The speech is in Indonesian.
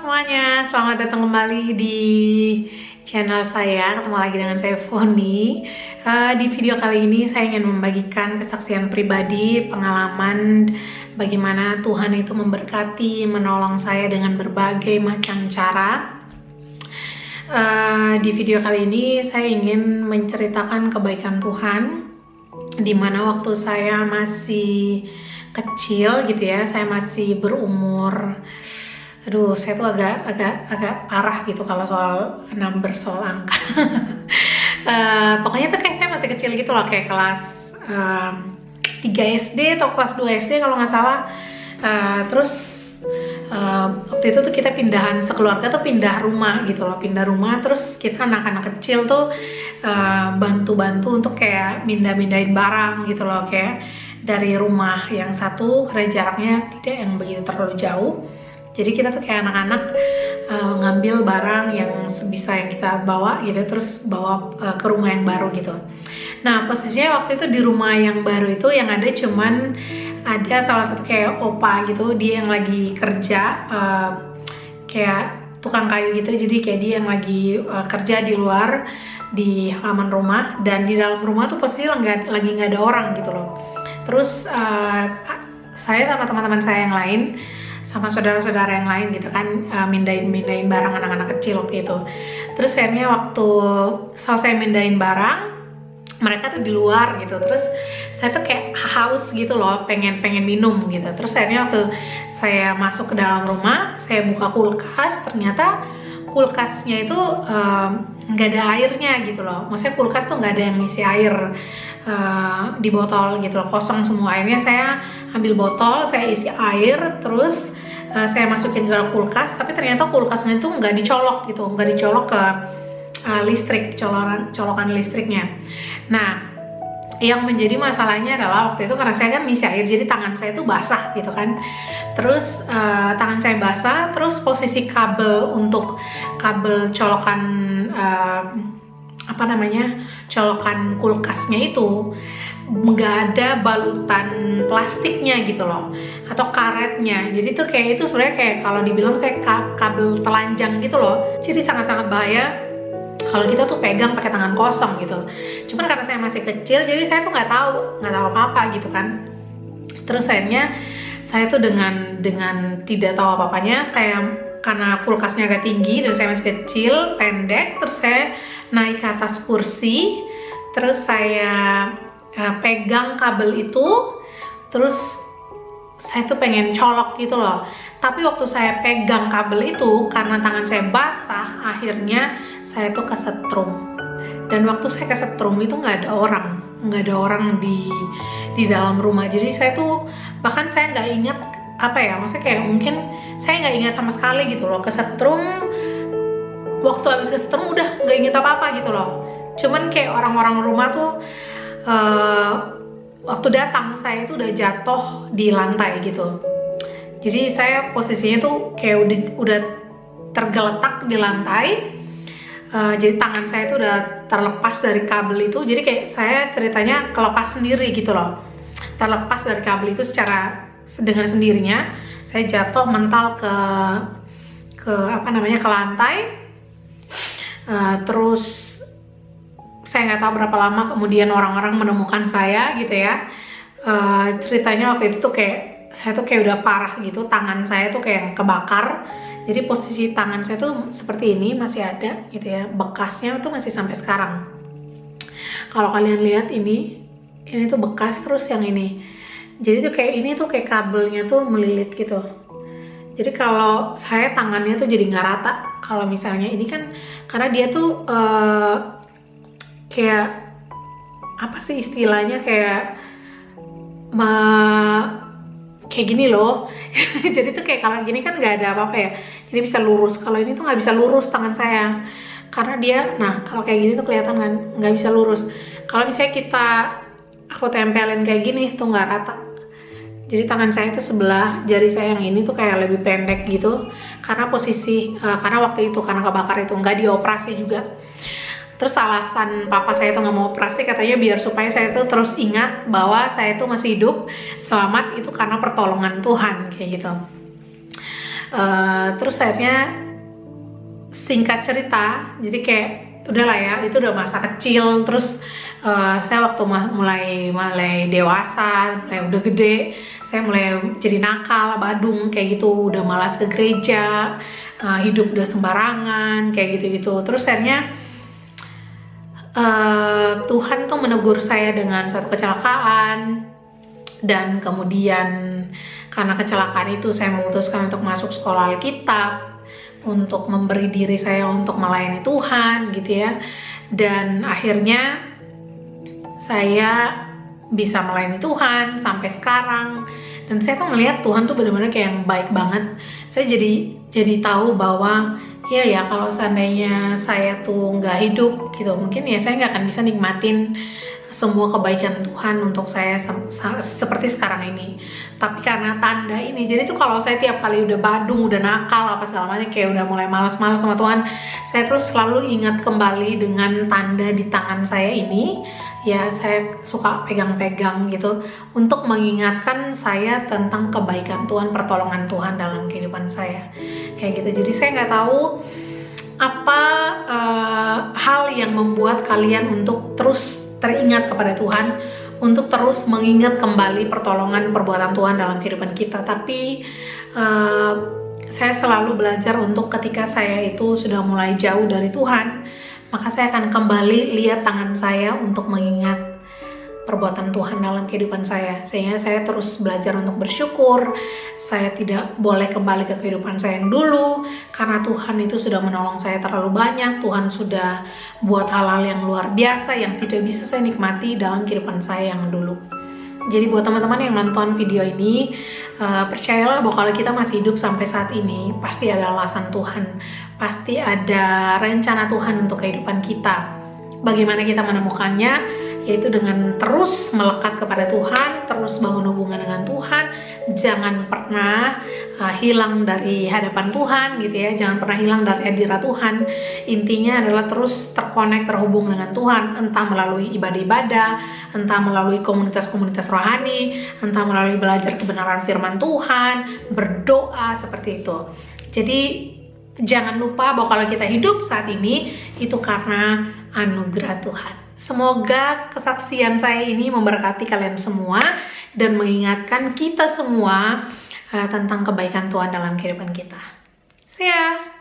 semuanya, selamat datang kembali di channel saya. Ketemu lagi dengan saya Foni. Di video kali ini saya ingin membagikan kesaksian pribadi, pengalaman bagaimana Tuhan itu memberkati, menolong saya dengan berbagai macam cara. Di video kali ini saya ingin menceritakan kebaikan Tuhan, dimana waktu saya masih kecil gitu ya, saya masih berumur, saya tuh agak parah gitu kalau soal number, soal angka. Pokoknya tuh kayak saya masih kecil gitu loh, kayak kelas 3 SD atau kelas 2 SD kalau nggak salah. Terus waktu itu tuh kita pindahan, sekeluarga tuh pindah rumah gitu loh, pindah rumah. Terus kita anak-anak kecil tuh bantu-bantu untuk kayak mindahin barang gitu loh, kayak dari rumah yang satu karena jaraknya tidak yang begitu terlalu jauh. Jadi kita tuh kayak anak-anak ngambil barang yang sebisa yang kita bawa gitu, terus bawa ke rumah yang baru gitu. Nah, posisinya waktu itu di rumah yang baru itu yang ada cuman ada salah satu kayak opa gitu, dia yang lagi kerja kayak tukang kayu gitu. Jadi kayak dia yang lagi kerja di luar di halaman rumah, dan di dalam rumah tuh posisinya lagi nggak ada orang gitu loh. Terus saya sama teman-teman saya yang lain, sama saudara-saudara yang lain gitu kan, mindahin barang anak-anak kecil waktu itu. Terus akhirnya waktu selesai mindahin barang, mereka tuh di luar gitu. Terus saya tuh kayak haus gitu loh, pengen minum gitu. Terus akhirnya waktu saya masuk ke dalam rumah, saya buka kulkas, ternyata kulkasnya itu nggak ada airnya gitu loh. Maksudnya kulkas tuh nggak ada yang ngisi air di botol gitu loh, kosong semua. Akhirnya saya ambil botol, saya isi air, terus saya masukin ke kulkas. Tapi ternyata kulkasnya itu nggak dicolok gitu, nggak dicolok ke listrik, colokan listriknya. Nah, yang menjadi masalahnya adalah waktu itu karena saya kan ngisi air, jadi tangan saya itu basah gitu kan. Terus tangan saya basah, terus posisi kabel untuk kabel colokan colokan kulkasnya itu nggak ada balutan plastiknya gitu loh, atau karetnya. Jadi tuh kayak itu sebenarnya kayak kalau dibilang kayak kabel telanjang gitu loh. Jadi sangat-sangat bahaya kalau kita tuh pegang pakai tangan kosong gitu. Cuman karena saya masih kecil, jadi saya tuh nggak tahu apa-apa gitu kan. Terus akhirnya saya tuh dengan tidak tahu apa-apanya, karena kulkasnya agak tinggi dan saya masih kecil, pendek, terus saya naik ke atas kursi, terus saya pegang kabel itu, terus saya tuh pengen colok gitu loh. Tapi waktu saya pegang kabel itu, karena tangan saya basah, akhirnya saya tuh kesetrum. Dan waktu saya kesetrum itu nggak ada orang di dalam rumah. Jadi saya tuh bahkan saya nggak ingat maksudnya kayak mungkin saya nggak ingat sama sekali gitu loh, kesetrum. Waktu habis kesetrum udah nggak inget apa-apa gitu loh. Cuman kayak orang-orang rumah tuh waktu datang saya itu udah jatuh di lantai gitu. Jadi saya posisinya tuh kayak udah tergeletak di lantai. Jadi tangan saya tuh udah terlepas dari kabel itu. Jadi kayak saya ceritanya kelepas sendiri gitu loh, terlepas dari kabel itu dengan sendirinya. Saya jatuh mental ke lantai. Terus saya nggak tahu berapa lama kemudian orang-orang menemukan saya gitu ya. Ceritanya waktu itu tuh kayak saya tuh kayak udah parah gitu, tangan saya tuh kayak kebakar. Jadi posisi tangan saya tuh seperti ini, masih ada gitu ya, bekasnya tuh masih sampai sekarang. Kalau kalian lihat ini tuh bekas. Terus yang ini, jadi tuh kayak ini tuh kayak kabelnya tuh melilit gitu. Jadi kalau saya tangannya tuh jadi nggak rata. Kalau misalnya ini kan karena dia tuh kayak apa sih istilahnya, kayak kayak gini loh. Jadi tuh kayak kalau gini kan nggak ada apa-apa ya, jadi bisa lurus. Kalau ini tuh nggak bisa lurus tangan saya karena dia, kalau kayak gini tuh kelihatan kan nggak bisa lurus. Kalau misalnya aku tempelin kayak gini tuh nggak rata. Jadi tangan saya tuh sebelah jari saya yang ini tuh kayak lebih pendek gitu, karena karena waktu itu karena kebakar itu nggak dioperasi juga. Terus alasan papa saya tuh nggak mau operasi, katanya biar supaya saya tuh terus ingat bahwa saya tuh masih hidup, selamat, itu karena pertolongan Tuhan kayak gitu. Terus akhirnya singkat cerita, jadi kayak udahlah ya, itu udah masa kecil. Terus saya waktu mulai dewasa, udah gede, saya mulai jadi nakal, badung kayak gitu, udah malas ke gereja, hidup udah sembarangan kayak gitu-gitu. Terus akhirnya Tuhan tuh menegur saya dengan suatu kecelakaan, dan kemudian karena kecelakaan itu saya memutuskan untuk masuk sekolah Alkitab, untuk memberi diri saya untuk melayani Tuhan gitu ya. Dan akhirnya saya bisa melayani Tuhan sampai sekarang, dan saya tuh ngelihat Tuhan tuh benar-benar kayak yang baik banget. Saya jadi tahu bahwa ya kalau seandainya saya tuh nggak hidup gitu, mungkin ya saya nggak akan bisa nikmatin semua kebaikan Tuhan untuk saya seperti sekarang ini. Tapi karena tanda ini, jadi tuh kalau saya tiap kali udah badung, udah nakal apa segala macam, kayak udah mulai malas-malas sama Tuhan, saya terus selalu ingat kembali dengan tanda di tangan saya ini. Ya, saya suka pegang-pegang gitu untuk mengingatkan saya tentang kebaikan Tuhan, pertolongan Tuhan dalam kehidupan saya kayak gitu. Jadi saya nggak tahu apa hal yang membuat kalian untuk terus teringat kepada Tuhan, untuk terus mengingat kembali pertolongan perbuatan Tuhan dalam kehidupan kita. Tapi saya selalu belajar untuk ketika saya itu sudah mulai jauh dari Tuhan, maka saya akan kembali lihat tangan saya untuk mengingat perbuatan Tuhan dalam kehidupan saya, sehingga saya terus belajar untuk bersyukur. Saya tidak boleh kembali ke kehidupan saya yang dulu, karena Tuhan itu sudah menolong saya terlalu banyak. Tuhan sudah buat hal-hal yang luar biasa yang tidak bisa saya nikmati dalam kehidupan saya yang dulu. Jadi buat teman-teman yang nonton video ini, percayalah bahwa kalau kita masih hidup sampai saat ini, pasti ada alasan Tuhan, pasti ada rencana Tuhan untuk kehidupan kita. Bagaimana kita menemukannya? Yaitu dengan terus melekat kepada Tuhan, terus bangun hubungan dengan Tuhan, jangan pernah hilang dari hadapan Tuhan gitu ya, jangan pernah hilang dari hadirat Tuhan. Intinya adalah terus terhubung dengan Tuhan, entah melalui ibadah-ibadah, entah melalui komunitas-komunitas rohani, entah melalui belajar kebenaran firman Tuhan, berdoa seperti itu. Jadi jangan lupa bahwa kalau kita hidup saat ini itu karena anugerah Tuhan. Semoga kesaksian saya ini memberkati kalian semua dan mengingatkan kita semua tentang kebaikan Tuhan dalam kehidupan kita. See ya!